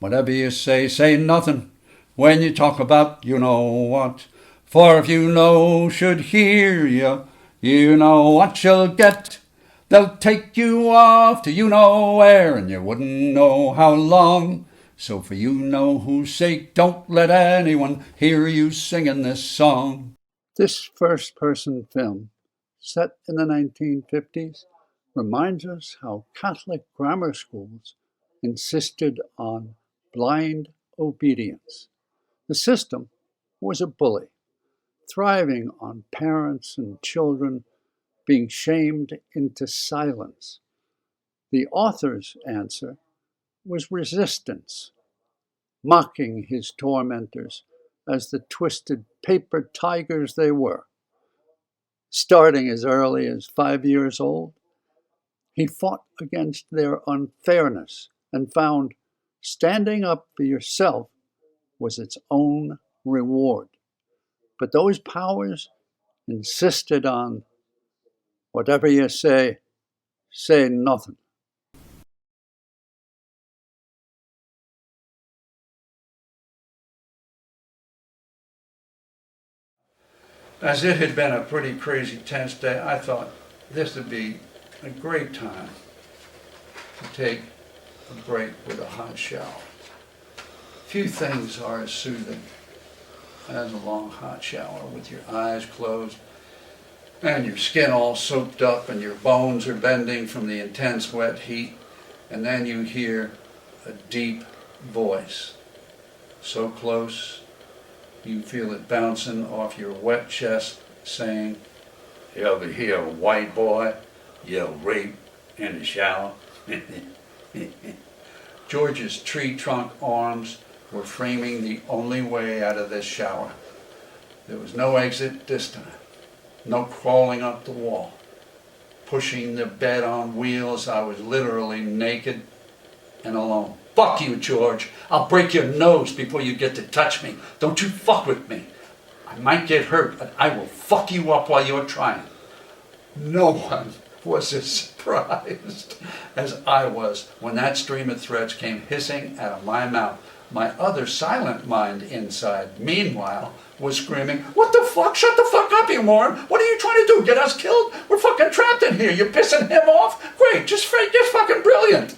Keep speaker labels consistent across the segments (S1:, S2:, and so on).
S1: Whatever you say nothing when you talk about you know what. For if you know should hear you, you know what you'll get. They'll take you off to you know where, and you wouldn't know how long. So for you know whose sake, don't let anyone hear you singing this song. This first-person film, set in the 1950s, reminds us how Catholic grammar schools insisted on blind obedience. The system was a bully, thriving on parents and children being shamed into silence. The author's answer was resistance, mocking his tormentors as the twisted paper tigers they were. Starting as early as 5 years old, he fought against their unfairness and found standing up for yourself was its own reward. But those powers insisted on whatever you say nothing. As it had been a pretty crazy, tense day, I thought this would be a great time to take a break with a hot shower. Few things are as soothing as a long hot shower with your eyes closed and your skin all soaked up and your bones are bending from the intense wet heat, and then you hear a deep voice so close you feel it bouncing off your wet chest saying, "Over here, white boy, you'll rape in the shower." George's tree trunk arms were framing the only way out of this shower. There was no exit this time, no crawling up the wall. Pushing the bed on wheels, I was literally naked and alone. "Fuck you, George. I'll break your nose before you get to touch me. Don't you fuck with me. I might get hurt, but I will fuck you up while you're trying." No one was as surprised as I was when that stream of threats came hissing out of my mouth. My other silent mind inside, meanwhile, was screaming, "What the fuck? Shut the fuck up, you moron! What are you trying to do? Get us killed? We're fucking trapped in here. You're pissing him off? Great, just fucking brilliant."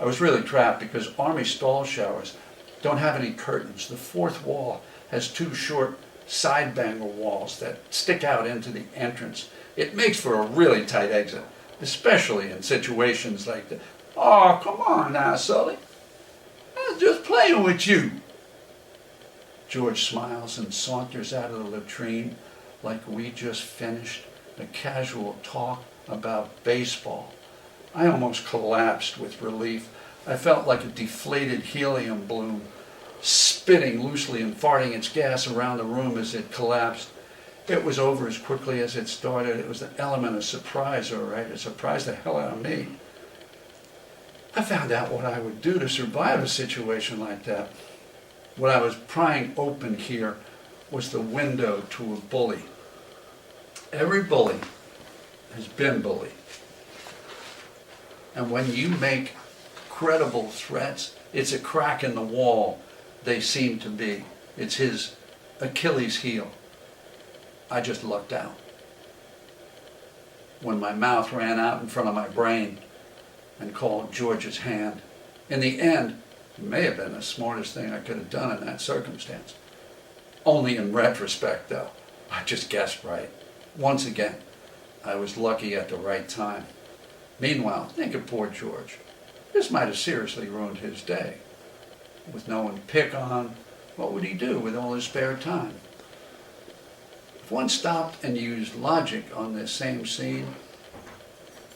S1: I was really trapped because Army stall showers don't have any curtains. The fourth wall has two short side banger walls that stick out into the entrance. It makes for a really tight exit, especially in situations like that. "Oh, come on now, Sully. I was just playing with you." George smiles and saunters out of the latrine like we just finished a casual talk about baseball. I almost collapsed with relief. I felt like a deflated helium balloon, spitting loosely and farting its gas around the room as it collapsed. It was over as quickly as it started. It was the element of surprise, all right. It surprised the hell out of me. I found out what I would do to survive a situation like that. What I was prying open here was the window to a bully. Every bully has been bullied. And when you make credible threats, it's a crack in the wall they seem to be. It's his Achilles heel. I just lucked out. When my mouth ran out in front of my brain and called George's hand. In the end, it may have been the smartest thing I could have done in that circumstance. Only in retrospect, though. I just guessed right. Once again, I was lucky at the right time. Meanwhile, think of poor George. This might have seriously ruined his day. With no one to pick on, what would he do with all his spare time? If one stopped and used logic on this same scene,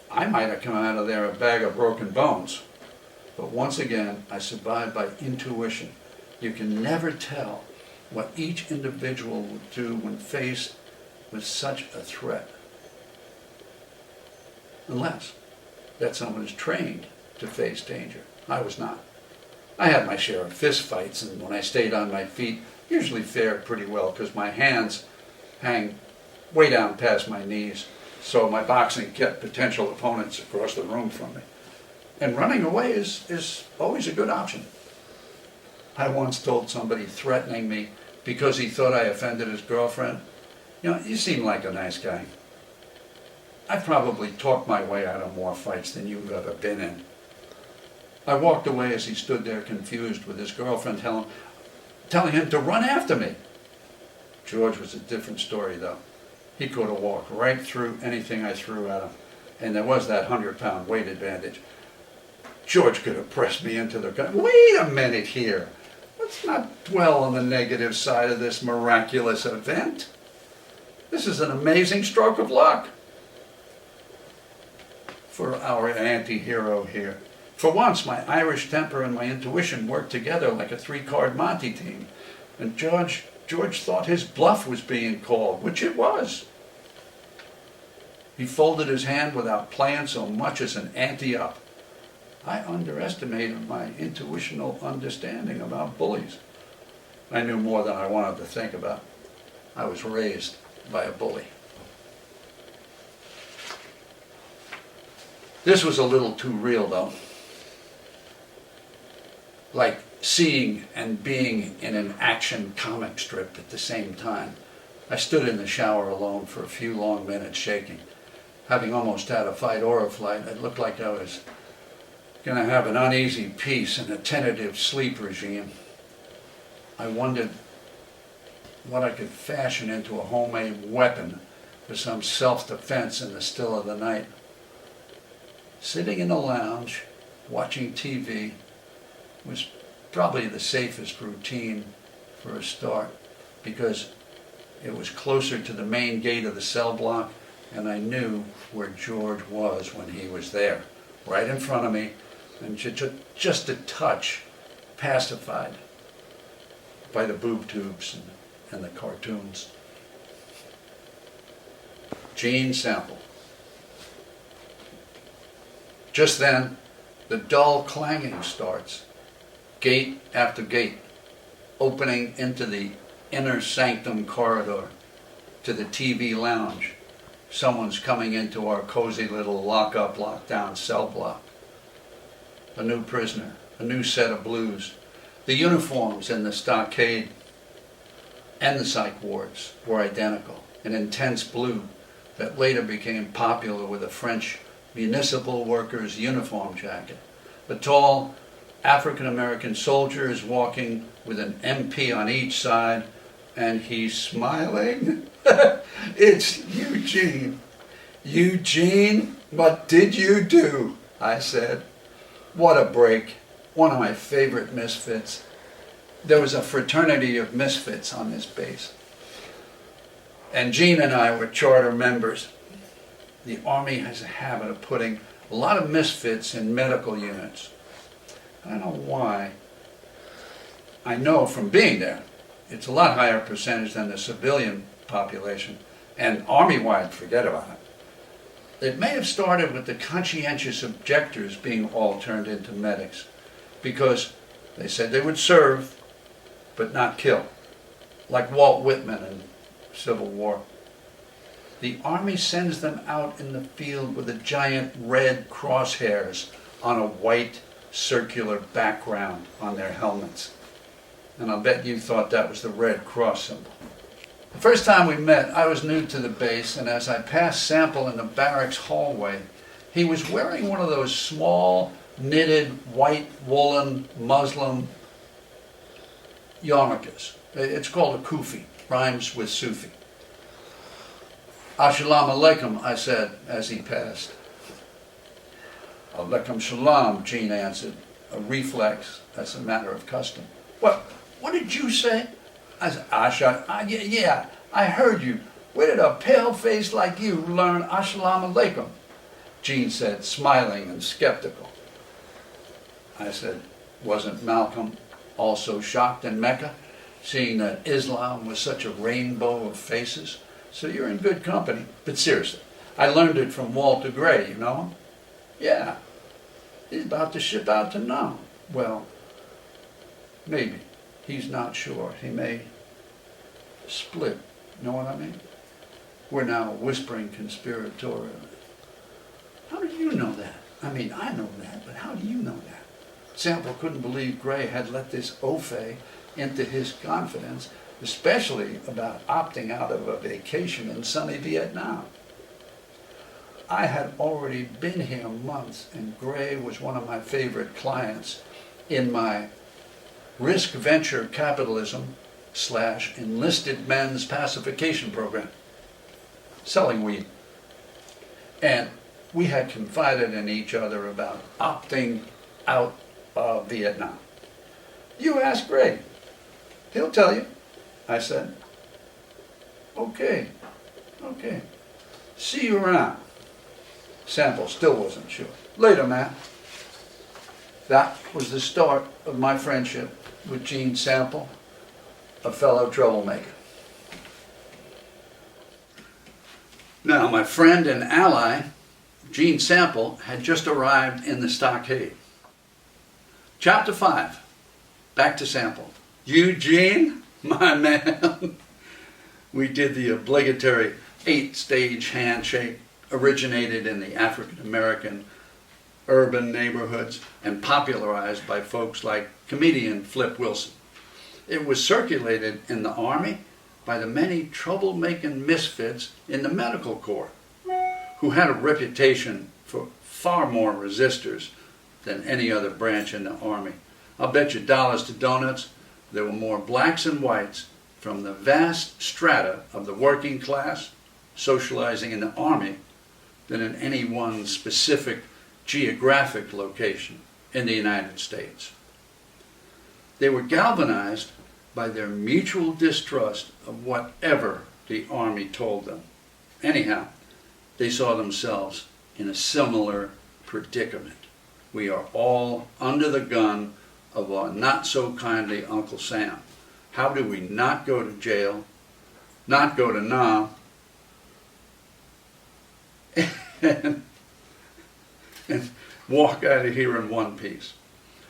S1: I might have come out of there a bag of broken bones. But once again, I survived by intuition. You can never tell what each individual will do when faced with such a threat. Unless that someone is trained to face danger. I was not. I had my share of fist fights, and when I stayed on my feet, usually fared pretty well because my hands hang way down past my knees, so my boxing kept potential opponents across the room from me. And running away is always a good option. I once told somebody threatening me because he thought I offended his girlfriend, "You know, you seem like a nice guy." I probably talked my way out of more fights than you've ever been in. I walked away as he stood there confused with his girlfriend telling him to run after me. George was a different story though. He could have walked right through anything I threw at him, and there was that 100-pound weight advantage. George could have pressed me into the gun. Wait a minute here. Let's not dwell on the negative side of this miraculous event. This is an amazing stroke of luck for our anti-hero here. For once, my Irish temper and my intuition worked together like a 3-card Monte team. And George thought his bluff was being called, which it was. He folded his hand without playing so much as an ante up. I underestimated my intuitional understanding about bullies. I knew more than I wanted to think about. I was raised by a bully. This was a little too real though. Like seeing and being in an action comic strip at the same time. I stood in the shower alone for a few long minutes shaking. Having almost had a fight or a flight, it looked like I was going to have an uneasy peace and a tentative sleep regime. I wondered what I could fashion into a homemade weapon for some self-defense in the still of the night. Sitting in the lounge, watching TV, was probably the safest routine for a start because it was closer to the main gate of the cell block and I knew where George was when he was there, right in front of me, and just a touch pacified by the boob tubes and the cartoons. Gene sample. Just then, the dull clanging starts, gate after gate, opening into the inner sanctum corridor, to the TV lounge. Someone's coming into our cozy little lock-up, lock-down cell block. A new prisoner, a new set of blues. The uniforms in the stockade and the psych wards were identical, an intense blue that later became popular with a French municipal worker's uniform jacket. A tall African-American soldier is walking with an MP on each side, and he's smiling. It's Eugene. Eugene, what did you do? I said. What a break. One of my favorite misfits. There was a fraternity of misfits on this base. And Gene and I were charter members. The Army has a habit of putting a lot of misfits in medical units. I don't know why. I know from being there, it's a lot higher percentage than the civilian population, and Army-wide, forget about it. It may have started with the conscientious objectors being all turned into medics, because they said they would serve, but not kill, like Walt Whitman in Civil War. The Army sends them out in the field with a giant red crosshairs on a white circular background on their helmets. And I'll bet you thought that was the Red Cross symbol. The first time we met, I was new to the base, and as I passed Sample in the barracks hallway, he was wearing one of those small, knitted, white woolen Muslim yarmulkes. It's called a kufi, rhymes with Sufi. Assalamu alaikum, I said as he passed. Alaikum shalom, Gene answered, a reflex as a matter of custom. What did you say? I said, yeah, I heard you. Where did a pale face like you learn Assalamu alaikum? Gene said, smiling and skeptical. I said, wasn't Malcolm also shocked in Mecca, seeing that Islam was such a rainbow of faces? So you're in good company. But seriously, I learned it from Walter Gray, you know him? Yeah. He's about to ship out to Nam. Well, maybe. He's not sure. He may split. Know what I mean? We're now whispering conspiratorially. How do you know that? I mean, I know that, but how do you know that? Sample couldn't believe Gray had let this Ofe into his confidence, especially about opting out of a vacation in sunny Vietnam. I had already been here months, and Gray was one of my favorite clients in my risk venture capitalism / enlisted men's pacification program, selling weed. And we had confided in each other about opting out of Vietnam. You ask Gray, he'll tell you, I said. Okay. See you around. Sample still wasn't sure. Later, man. That was the start of my friendship with Gene Sample, a fellow troublemaker. Now, my friend and ally, Gene Sample, had just arrived in the stockade. Chapter 5. Back to Sample. Eugene, my man. We did the obligatory 8-stage handshake, originated in the African American urban neighborhoods and popularized by folks like comedian Flip Wilson. It was circulated in the Army by the many troublemaking misfits in the medical corps, who had a reputation for far more resistors than any other branch in the Army. I'll bet you dollars to donuts there were more blacks and whites from the vast strata of the working class socializing in the Army than in any one specific geographic location in the United States. They were galvanized by their mutual distrust of whatever the Army told them. Anyhow, they saw themselves in a similar predicament. We are all under the gun of our not-so-kindly Uncle Sam. How do we not go to jail, not go to Nam, and walk out of here in one piece?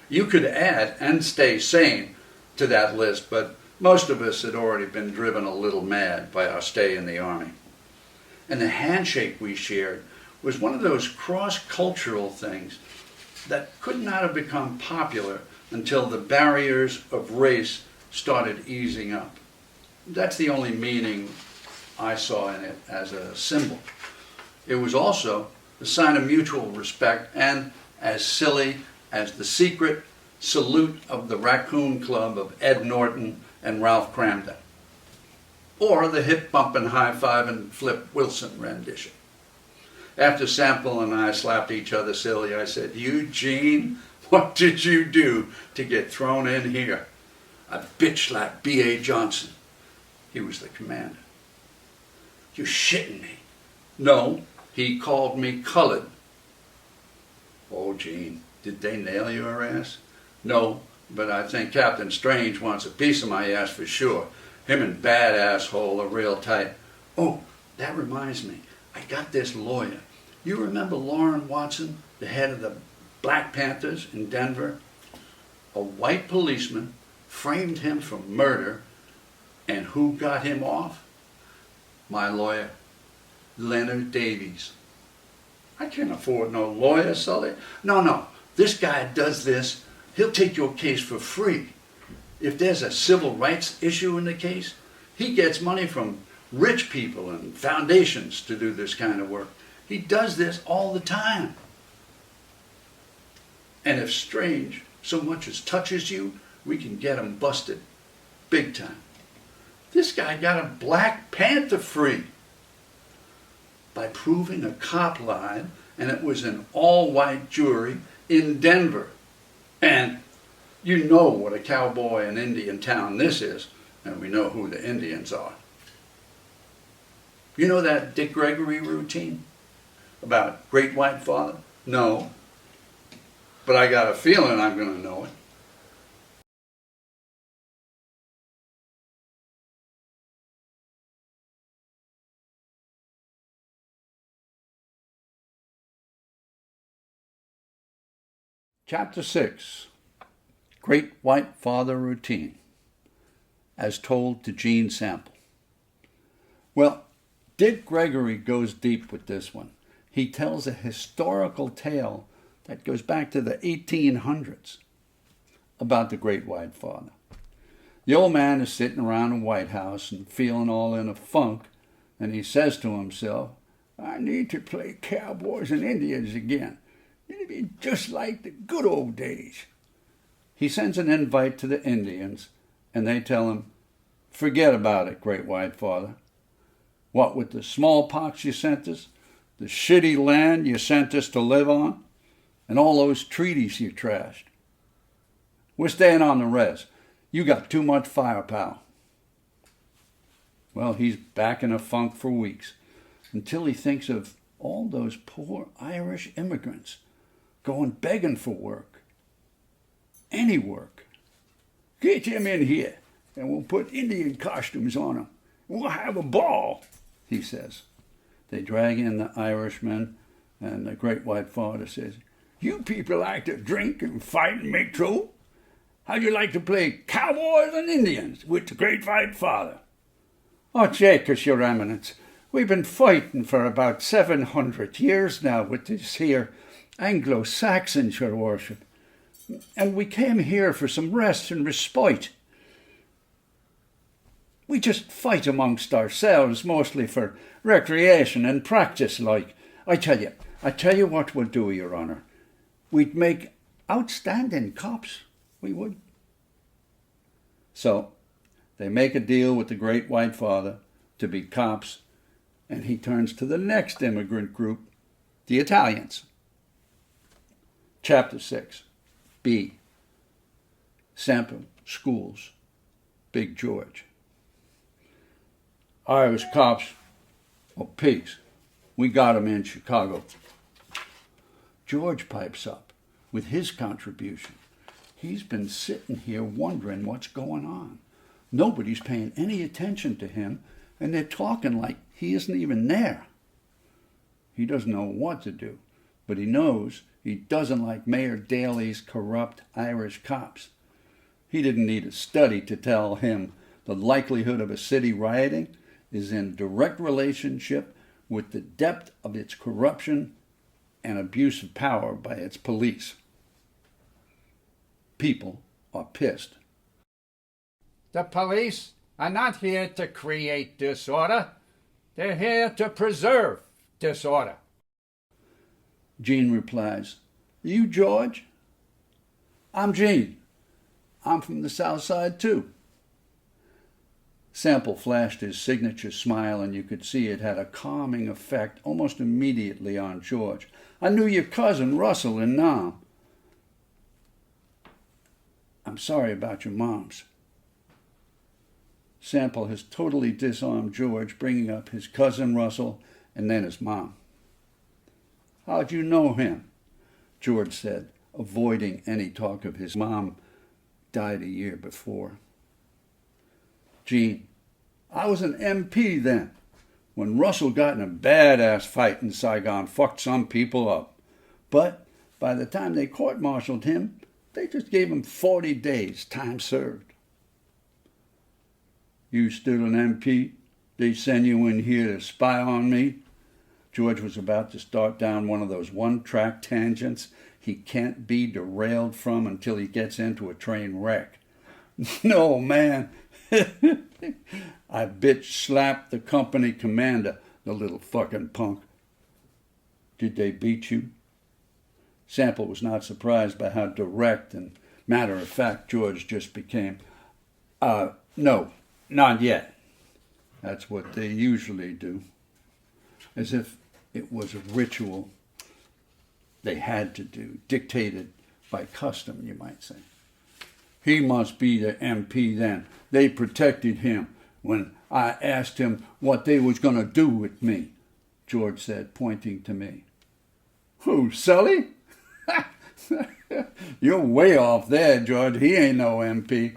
S1: You could add "and stay sane" to that list, but most of us had already been driven a little mad by our stay in the Army. And the handshake we shared was one of those cross-cultural things that could not have become popular until the barriers of race started easing up. That's the only meaning I saw in it as a symbol. It was also a sign of mutual respect and as silly as the secret salute of the Raccoon Club of Ed Norton and Ralph Cramden, or the hip-bumping high-fiving Flip Wilson rendition. After Sample and I slapped each other silly, I said, "Eugene, what did you do to get thrown in here?" "I bitch-slapped B.A. Johnson." He was the commander. "You shitting me?" "No, he called me colored." "Oh, Gene, did they nail your ass?" "No, but I think Captain Strange wants a piece of my ass for sure. Him and Bad Asshole are real tight." "Oh, that reminds me. I got this lawyer. You remember Lauren Watson, the head of the Black Panthers in Denver? A white policeman framed him for murder, and who got him off? My lawyer, Leonard Davies." "I can't afford no lawyer, Sully." No, this guy does this. He'll take your case for free. If there's a civil rights issue in the case, he gets money from rich people and foundations to do this kind of work. He does this all the time. And if Strange so much as touches you, we can get him busted. Big time. This guy got a Black Panther free by proving a cop lied, and it was an all-white jury in Denver. And you know what a cowboy and Indian town this is, and we know who the Indians are. You know that Dick Gregory routine about Great White Father? No, but I got a feeling I'm going to know it. Chapter 6, Great White Father Routine, as told to Gene Sample. Well, Dick Gregory goes deep with this one. He tells a historical tale that goes back to the 1800s. about the Great White Father. The old man is sitting around the White House and feeling all in a funk, and he says to himself, I need to play cowboys and Indians again. It'll be just like the good old days. He sends an invite to the Indians, and they tell him, forget about it, Great White Father. What with the smallpox you sent us, the shitty land you sent us to live on, and all those treaties you trashed. We're staying on the res. You got too much firepower. Well, he's back in a funk for weeks, until he thinks of all those poor Irish immigrants going begging for work. Any work. Get him in here, and we'll put Indian costumes on him. We'll have a ball, he says. They drag in the Irishmen, and the Great White Father says, you people like to drink and fight and make trouble? How'd you like to play cowboys and Indians with the Great White Father? Oh, Jacobs, your eminence, we've been fighting for about 700 years now with this here Anglo-Saxons, your worship. And we came here for some rest and respite. We just fight amongst ourselves, mostly for recreation and practice like. I tell you what we'll do, your honour. We'd make outstanding cops, we would. So, they make a deal with the Great White Father to be cops, and he turns to the next immigrant group, the Italians. Chapter 6, B. Sample Schools, Big George. Irish cops are pigs. We got 'em in Chicago. George pipes up with his contribution. He's been sitting here wondering what's going on. Nobody's paying any attention to him, and they're talking like he isn't even there. He doesn't know what to do, but he knows he doesn't like Mayor Daley's corrupt Irish cops. He didn't need a study to tell him the likelihood of a city rioting is in direct relationship with the depth of its corruption and abuse of power by its police. People are pissed.
S2: The police are not here to create disorder. They're here to preserve disorder.
S1: Gene replies, You, George? I'm Gene. I'm from the South Side, too. Sample flashed his signature smile, and you could see it had a calming effect almost immediately on George. I knew your cousin, Russell, in Nam. I'm sorry about your moms. Sample has totally disarmed George, bringing up his cousin Russell and then his mom. How'd you know him? George said, avoiding any talk of his mom died a year before. Gene, I was an MP then, when Russell got in a badass fight in Saigon, fucked some people up. But by the time they court-martialed him, they just gave him 40 days, time served. You still an MP? They send you in here to spy on me? George was about to start down one of those one-track tangents he can't be derailed from until he gets into a train wreck. No, man. I bitch-slapped the company commander, the little fucking punk. Did they beat you? Sample was not surprised by how direct and matter-of-fact George just became. No, not yet. That's what they usually do. As if it was a ritual they had to do, dictated by custom, you might say. He must be the MP then. They protected him when I asked him what they was going to do with me, George said, pointing to me. Who, Sully? You're way off there, George. He ain't no MP.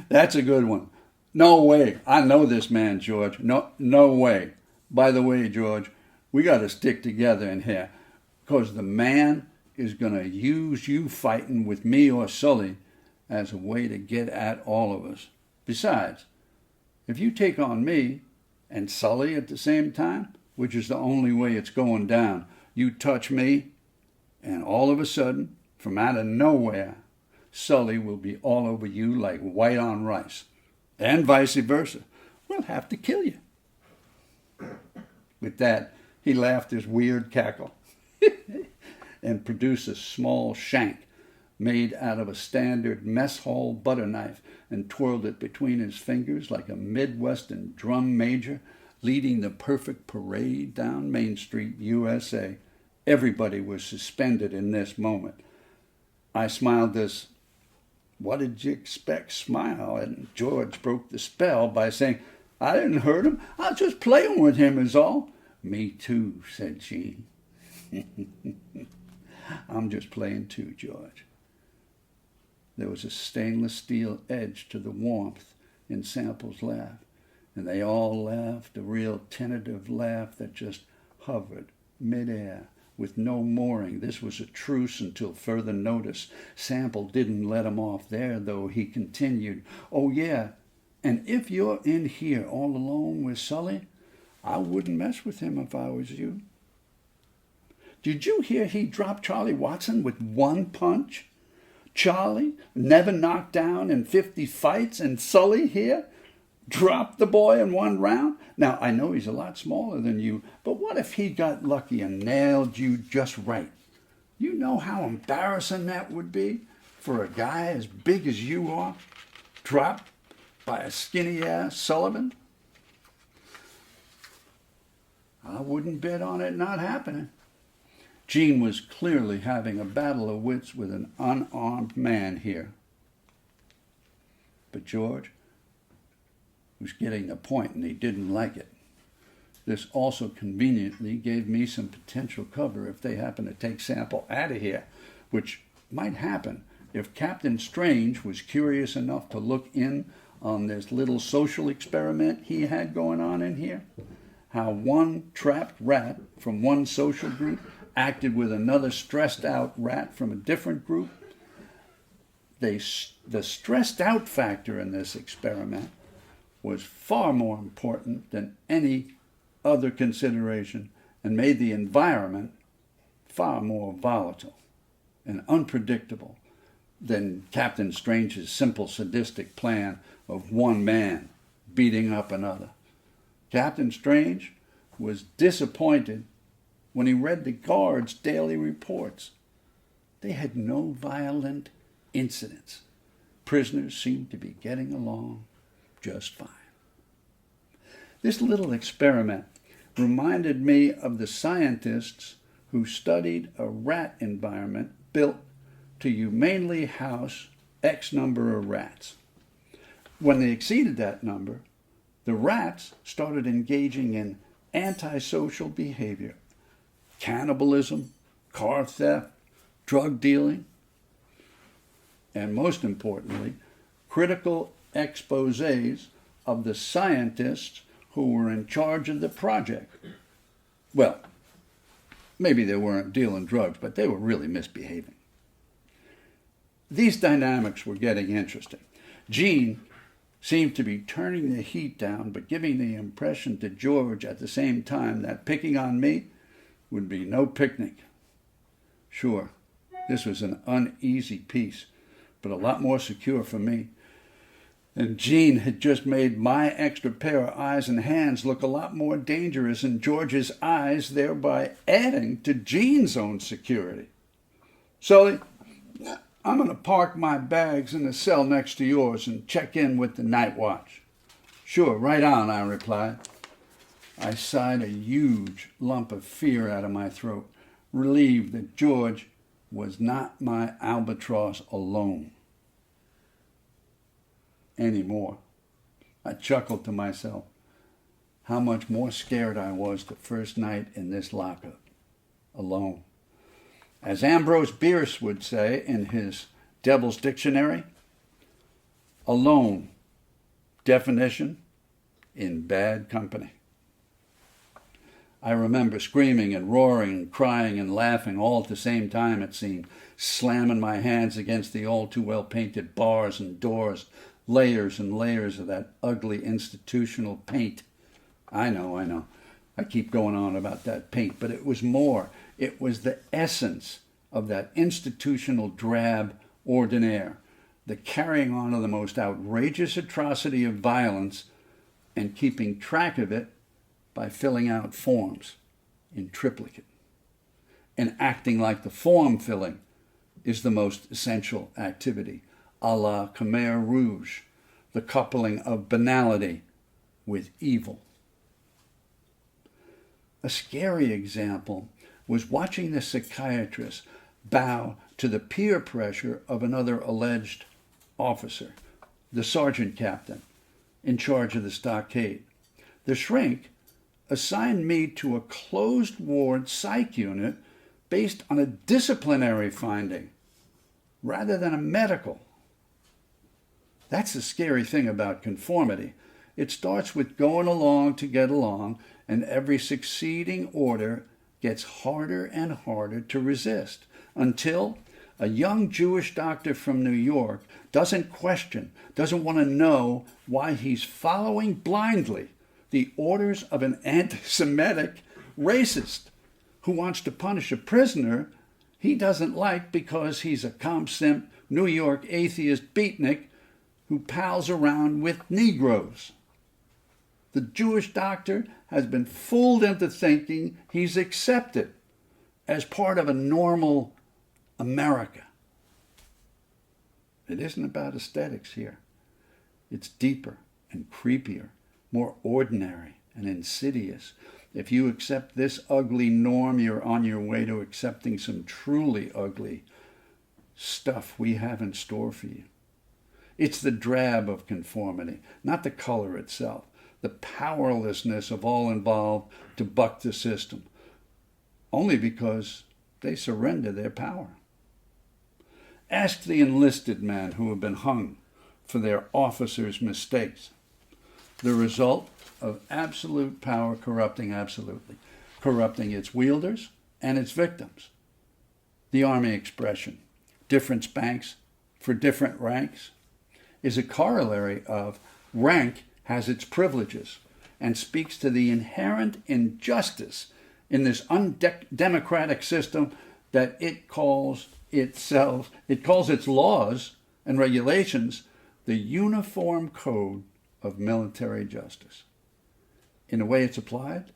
S1: That's a good one. No way. I know this man, George. No way. By the way, George, we got to stick together in here, because the man is going to use you fighting with me or Sully as a way to get at all of us. Besides, if you take on me and Sully at the same time, which is the only way it's going down, you touch me, and all of a sudden,
S2: from out of nowhere, Sully will be all over you like white on rice. And vice versa. We'll have to kill you. With that, he laughed his weird cackle and produced a small shank made out of a standard mess hall butter knife and twirled it between his fingers like a Midwestern drum major leading the perfect parade down Main Street, USA. Everybody was suspended in this moment. I smiled this "what did you expect" smile, and George broke the spell by saying, "I didn't hurt him. I was just playing with him is all." "Me too," said Jean. "I'm just playing too, George." There was a stainless steel edge to the warmth in Sample's laugh, and they all laughed, a real tentative laugh that just hovered midair with no mooring. This was a truce until further notice. Sample didn't let him off there, though. He continued, "Oh, yeah, and if you're in here all alone with Sully, I wouldn't mess with him if I was you. Did you hear he dropped Charlie Watson with one punch? Charlie, never knocked down in 50 fights, and Sully here dropped the boy in one round. Now, I know he's a lot smaller than you, but what if he got lucky and nailed you just right? You know how embarrassing that would be for a guy as big as you are, dropped by a skinny-ass Sullivan?" I wouldn't bet on it not happening. Jean was clearly having a battle of wits with an unarmed man here. But George was getting the point, and he didn't like it. This also conveniently gave me some potential cover if they happened to take Sample out of here, which might happen if Captain Strange was curious enough to look in on this little social experiment he had going on in here. How one trapped rat from one social group acted with another stressed out rat from a different group. The stressed out factor in this experiment was far more important than any other consideration and made the environment far more volatile and unpredictable than Captain Strange's simple sadistic plan of one man beating up another. Captain Strange was disappointed when he read the guards' daily reports. They had no violent incidents. Prisoners seemed to be getting along just fine. This little experiment reminded me of the scientists who studied a rat environment built to humanely house X number of rats. When they exceeded that number, the rats started engaging in antisocial behavior, cannibalism, car theft, drug dealing, and most importantly, critical exposés of the scientists who were in charge of the project. Well, maybe they weren't dealing drugs, but they were really misbehaving. These dynamics were getting interesting. Jean seemed to be turning the heat down, but giving the impression to George at the same time that picking on me would be no picnic. Sure, this was an uneasy peace, but a lot more secure for me. And Jean had just made my extra pair of eyes and hands look a lot more dangerous in George's eyes, thereby adding to Jean's own security. "Sully, I'm going to park my bags in the cell next to yours and check in with the night watch." "Sure, right on," I replied. I sighed a huge lump of fear out of my throat, relieved that George was not my albatross alone anymore. I chuckled to myself how much more scared I was the first night in this lockup, alone. As Ambrose Bierce would say in his Devil's Dictionary, alone, definition, in bad company. I remember screaming and roaring and crying and laughing all at the same time, it seemed, slamming my hands against the all-too-well-painted bars and doors, layers and layers of that ugly institutional paint. I know. I keep going on about that paint, but it was more. It was the essence of that institutional drab ordinaire, the carrying on of the most outrageous atrocity of violence and keeping track of it by filling out forms in triplicate and acting like the form filling is the most essential activity, a la Khmer Rouge, the coupling of banality with evil. A scary example was watching the psychiatrist bow to the peer pressure of another alleged officer, the sergeant captain in charge of the stockade. The shrink assigned me to a closed ward psych unit based on a disciplinary finding rather than a medical. That's the scary thing about conformity. It starts with going along to get along, and every succeeding order gets harder and harder to resist until a young Jewish doctor from New York doesn't question, doesn't want to know why he's following blindly the orders of an anti-Semitic racist who wants to punish a prisoner he doesn't like because he's a comp simp New York atheist beatnik who pals around with Negroes. The Jewish doctor has been fooled into thinking he's accepted as part of a normal America. It isn't about aesthetics here. It's deeper and creepier, more ordinary and insidious. If you accept this ugly norm, you're on your way to accepting some truly ugly stuff we have in store for you. It's the drab of conformity, not the color itself, the powerlessness of all involved to buck the system, only because they surrender their power. Ask the enlisted men who have been hung for their officers' mistakes. The result of absolute power corrupting absolutely, corrupting its wielders and its victims. The Army expression, different spanks for different ranks, is a corollary of rank has its privileges and speaks to the inherent injustice in this undemocratic system that it calls its laws and regulations the Uniform Code of Military Justice. In the way it's applied,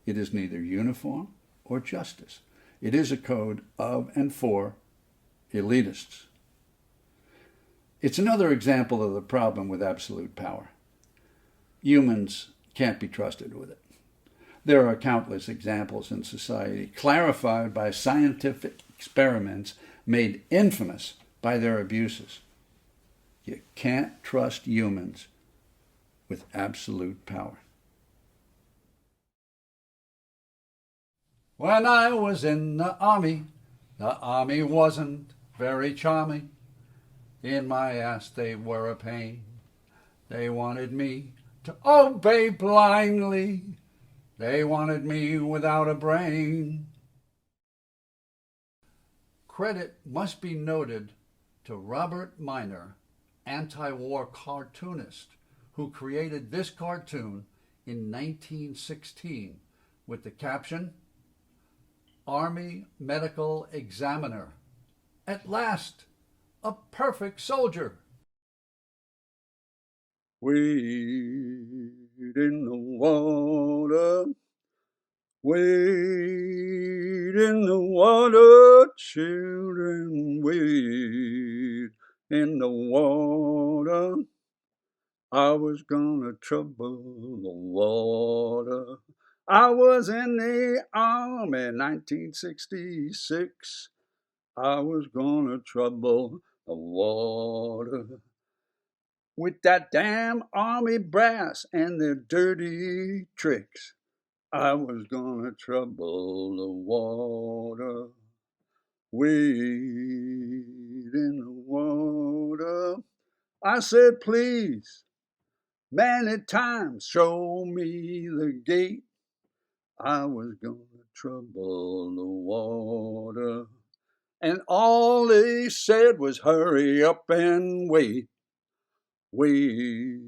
S2: it is neither uniform or justice. It is a code of and for elitists. It's another example of the problem with absolute power. Humans can't be trusted with it. There are countless examples in society, clarified by scientific experiments made infamous by their abuses. You can't trust humans with absolute power. When I was in the army wasn't very charming. In my ass they were a pain. They wanted me to obey blindly. They wanted me without a brain. Credit must be noted to Robert Minor, anti-war cartoonist, who created this cartoon in 1916 with the caption, Army Medical Examiner. At last, a perfect soldier. Wade in the water, wade in the water, children, wade in the water. I was gonna trouble the water. I was in the army 1966. I was gonna trouble the water. With that damn army brass and their dirty tricks, I was gonna trouble the water. Wade in the water. I said, please, many times, show me the gate. I was gonna trouble the water. And all they said was hurry up and wait. Wait.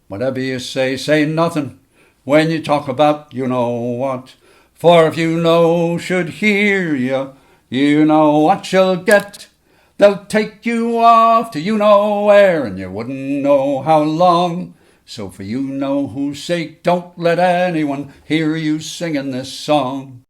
S2: Whatever you say nothing when you talk about you know what. For if you know should hear you, you know what you'll get. They'll take you off to you know where, and you wouldn't know how long. So for you know whose sake, don't let anyone hear you singing this song.